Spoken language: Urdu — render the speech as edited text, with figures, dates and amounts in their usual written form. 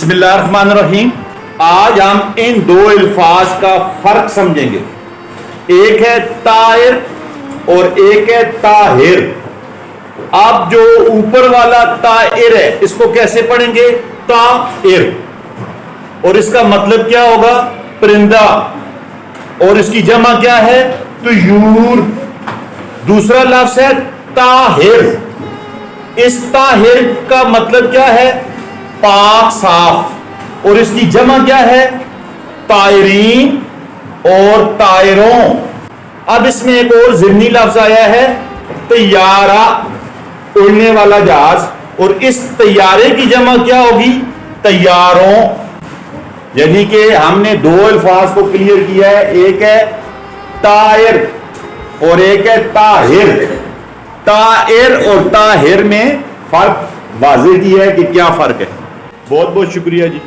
بسم اللہ الرحمن الرحیم. آج ہم ان دو الفاظ کا فرق سمجھیں گے. ایک ہے طاہر اور ایک ہے طاہر. آپ جو اوپر والا طاہر ہے اس کو کیسے پڑھیں گے؟ طاہر. اور اس کا مطلب کیا ہوگا؟ پرندہ. اور اس کی جمع کیا ہے؟ طیور. دوسرا لفظ ہے طاہر. اس طاہر کا مطلب کیا ہے؟ پاک صاف. اور اس کی جمع کیا ہے؟ طائرین اور طائروں. اب اس میں ایک اور ضمنی لفظ آیا ہے طیارہ، اڑنے والا جہاز. اور اس طیارے کی جمع کیا ہوگی؟ طیاروں. یعنی کہ ہم نے دو الفاظ کو کلیئر کیا ہے. ایک ہے طائر اور ایک ہے طاہر. طائر اور طاہر میں فرق واضح کیا ہے کہ کیا فرق ہے. بہت بہت شکریہ جی.